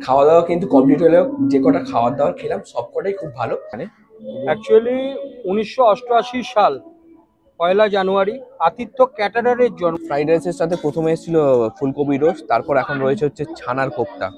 খাওয়া দাওয়া কিন্তু কমপ্লিট হলো। যে কটা খাওয়ার দাওয়ার খেলাম সব কটাই খুব ভালো। মানে অ্যাকচুয়ালি 1988 সাল 1 জানুয়ারি আতিথ্য ক্যাটারারের জন্ম। ফ্রাইড রাইসের সাথে প্রথমে এসেছিল ফুলকপি রোস্ট, তারপর এখন রয়েছে হচ্ছে ছানার কোপ্তা।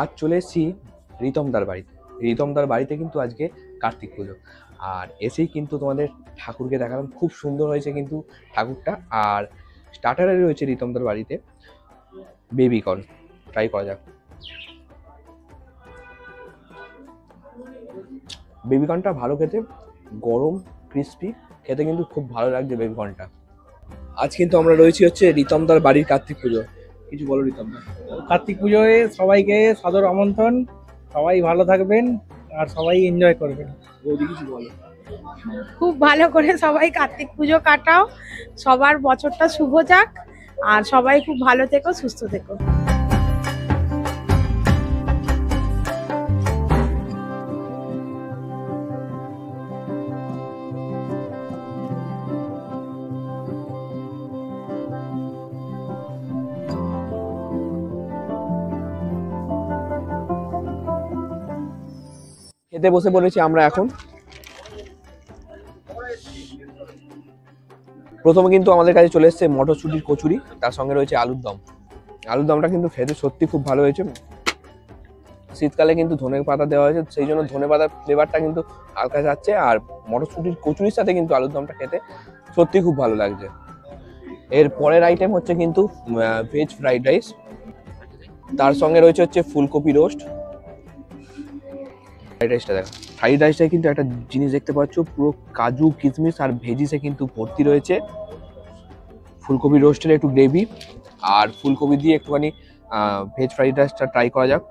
আজ চলে এসেছি রিতমদার বাড়িতে। রিতমদার বাড়িতে কিন্তু আজকে কার্তিক পুজো, আর এসেই কিন্তু তোমাদের ঠাকুরকে দেখালাম, খুব সুন্দর হয়েছে কিন্তু ঠাকুরটা। আর স্টার্টারে রয়েছে রিতমদার বাড়িতে বেবিকর্ন, ট্রাই করা যাক। বেবিকর্নটা ভালো খেতে, গরম ক্রিস্পি, খেতে কিন্তু খুব ভালো লাগছে বেবিকর্নটা। আজ কিন্তু আমরা রয়েছি হচ্ছে রিতমদার বাড়ির কার্তিক পুজো। কিছু বলো রিতমদা। কার্তিক পুজোয় সবাইকে সাদর আমন্ত্রণ, সবাই ভালো থাকবেন আর সবাই এনজয় করবেন। বৌদি কিছু বলো। খুব ভালো করে সবাই কার্তিক পুজো কাটাও, সবার বছরটা শুভ যাক, আর সবাই খুব ভালো থেকো, সুস্থ থেকো। খেতে বসে পড়েছি আমরা এখন। প্রথমে কিন্তু আমাদের কাছে চলে এসেছে মটরশুটির কচুরি, তার সঙ্গে রয়েছে আলুর দম। আলুর দমটা কিন্তু খেতে সত্যি খুব ভালো হয়েছে। শীতকালে কিন্তু ধনে পাতা দেওয়া হয়েছে, সেই জন্য ধনে পাতার ফ্লেভারটা কিন্তু হালকা যাচ্ছে। আর মটরশুটির কচুরির সাথে কিন্তু আলুর দমটা খেতে সত্যি খুব ভালো লাগছে। এর পরের আইটেম হচ্ছে কিন্তু ভেজ ফ্রাইড রাইস, তার সঙ্গে রয়েছে হচ্ছে ফুলকপি রোস্ট। ফ্রাইড রাইসটা দেখো, ফ্রাইড রাইসটায় কিন্তু একটা জিনিস দেখতে পাচ্ছ, পুরো কাজু কিশমিশ আর ভেজিসে কিন্তু ভর্তি রয়েছে। ফুলকপি রোস্টের একটু গ্রেভি আর ফুলকপি দিয়ে একটুখানি ভেজ ফ্রাইড রাইসটা ট্রাই করা যাক।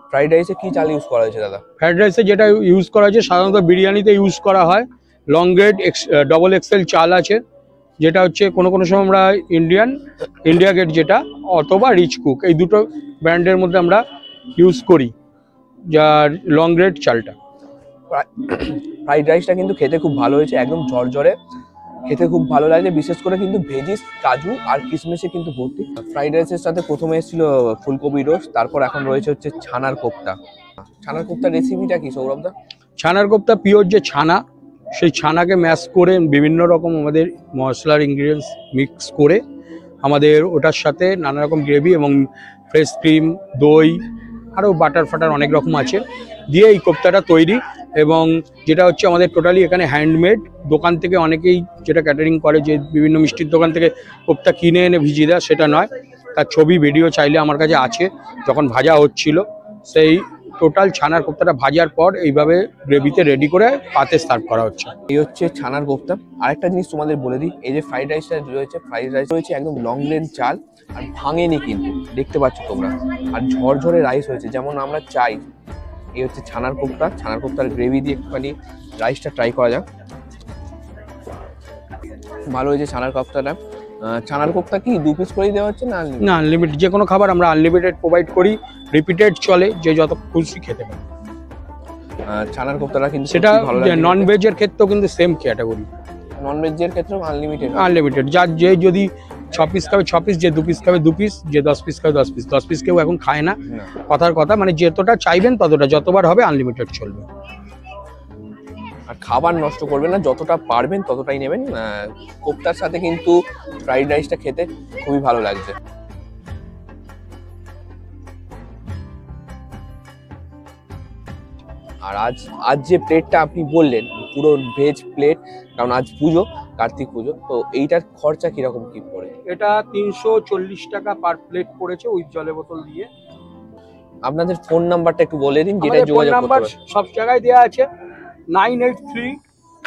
ফ্রাইড রাইসে কি চাল ইউজ করা হয়েছে দাদা? ফ্রাইড রাইসে যেটা ইউজ করা হয়েছে সাধারণত বিরিয়ানিতে ইউজ করা হয় লং গ্রেড ডবল এক্সেল চাল আছে, যেটা হচ্ছে কোনো কোনো সময় আমরা ইন্ডিয়া গেট যেটা অথবা রিচ কুক, এই দুটো ব্র্যান্ডের মধ্যে আমরা ইউজ করি যার লং গ্রেড চালটা। ফ্রাইড রাইসটা কিন্তু খেতে খুব ভালো হয়েছে, একদম ঝরঝরে, খেতে খুব ভালো লাগে। বিশেষ করে কিন্তু ভেজিস কাজু আর কিশমিশে কিন্তু ভর্তি। ফ্রাইড রাইসের সাথে প্রথমে এসেছিল ফুলকপি রোস্ট, তারপর এখন রয়েছে হচ্ছে ছানার কোপ্তা। ছানার কোপ্তার রেসিপিটা কি সৌরভদা? ছানার কোপ্তা পিওর যে ছানা, সেই ছানাকে ম্যাশ করে বিভিন্ন রকম আমাদের মশলার ইনগ্রিডিয়েন্টস মিক্স করে আমাদের ওটার সাথে নানা রকম গ্রেভি এবং ফ্রেশ ক্রিম, দই, আরও বাটার ফাটার অনেক রকম আছে দিয়ে এই কোপ্তাটা তৈরি। এবং যেটা হচ্ছে আমাদের টোটালি এখানে হ্যান্ডমেড, দোকান থেকে অনেকেই যেটা ক্যাটারিং করে যে বিভিন্ন মিষ্টির দোকান থেকে কোপ্তা কিনে এনে ভিজিয়ে দেয়, সেটা নয়। তার ছবি ভিডিও চাইলে আমার কাছে আছে, যখন ভাজা হচ্ছিল সেই টোটাল ছানার কোপ্তাটা ভাজার পর এইভাবে গ্রেভিতে রেডি করে পাতে সার্ভ করা হচ্ছে। এই হচ্ছে ছানার কোপ্তা। আরেকটা জিনিস তোমাদের বলে দিই, এই যে ফ্রাইড রাইসটা রয়েছে, ফ্রাইড রাইস রয়েছে একদম লং লেন চাল, আর ভাঙেনি কিন্তু, দেখতে পাচ্ছ তোমরা, আর ঝরঝরে রাইস হয়েছে যেমন আমরা চাই। এই হচ্ছে ছানার কোপ্তা, ছানার কোপ্তার গ্রেভি দিয়ে একটুখানি রাইসটা ট্রাই করা যাক। ভালো হয়েছে ছানার কোপ্তাটা। ছানার কোপ্তা কি 2 পিস করেই দেওয়া হচ্ছে না আনলিমিটেড? যে কোনো খাবার আমরা আনলিমিটেড প্রোভাইড করি, রিপিটেড চলে, যে যত খুশি খেতে পারে। ছানার কোপ্তাটা কিন্তু সেটা নন ভেজের ক্ষেত্রেও কিন্তু সেম ক্যাটাগরি, নন ভেজের ক্ষেত্রেও আনলিমিটেড। যার যে যদি 6 পিস খাবে 6 পিস, যে 2 পিস খাবে 2 পিস, যে 10 পিস খাবে 10 পিস। 10 পিস কেউ এখন খায় না, কথার কথা, মানে যতটা চাইবেন ততটা, যতবার হবে আনলিমিটেড চলবে। আর খাবার নষ্ট করবেন না, যতটা পারবেন ততটাই নেবেন। কোপ্তার সাথে কিন্তু ফ্রাইড রাইসটা খেতে খুবই ভালো লাগছে। আর আজ যে প্লেটটা আপনি বললেন পুরো ভেজ প্লেট, কারণ আজ পুজো, কার্তিক পুজো, তো এইটার খরচা কিরকম কি পড়ে? এটা 340 টাকা পার প্লেট পড়েছে উইথ জলের বোতল দিয়ে। আপনাদের ফোন নাম্বারটা একটু বলে দিন, যেটা যোগাযোগ করতে পারবেন। সব জায়গায় দেওয়া আছে 983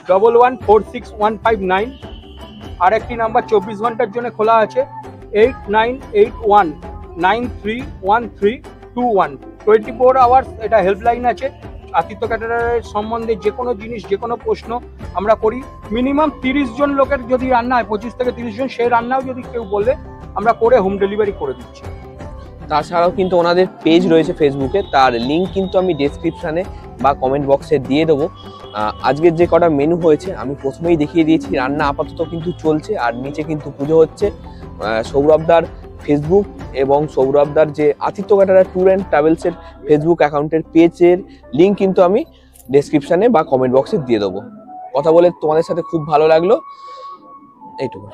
11461591। আর একটি নাম্বার 24 ঘন্টার জন্য খোলা আছে, 8981931321। 24 আওয়ার্স এটা হেল্পলাইন আছে। আতিথ্য ক্যাটারারের সম্বন্ধে যে কোনো জিনিস, যে কোনো প্রশ্ন আমরা করি। মিনিমাম 30 জন লোকের যদি রান্না হয়, 25 থেকে 30 জন, সেই রান্নাও যদি কেউ বলে আমরা করে হোম ডেলিভারি করে দিচ্ছি। তাছাড়াও কিন্তু ওনাদের পেজ রয়েছে ফেসবুকে, তার লিঙ্ক কিন্তু আমি ডেসক্রিপশানে বা কমেন্ট বক্সে দিয়ে দেবো। আজকের যে কটা মেনু হয়েছে আমি প্রথমেই দেখিয়ে দিয়েছি, রান্না আপাতত কিন্তু চলছে আর নিচে কিন্তু পুজো হচ্ছে। সৌরভদার ফেসবুক এবং সৌরভদার যে আতিথ্য ক্যাটারার ট্যুর অ্যান্ড ট্রাভেলসের ফেসবুক অ্যাকাউন্টের পেজের লিঙ্ক কিন্তু আমি ডেসক্রিপশানে বা কমেন্ট বক্সে দিয়ে দেবো। কথা বলে তোমাদের সাথে খুব ভালো লাগলো, এইটুকু।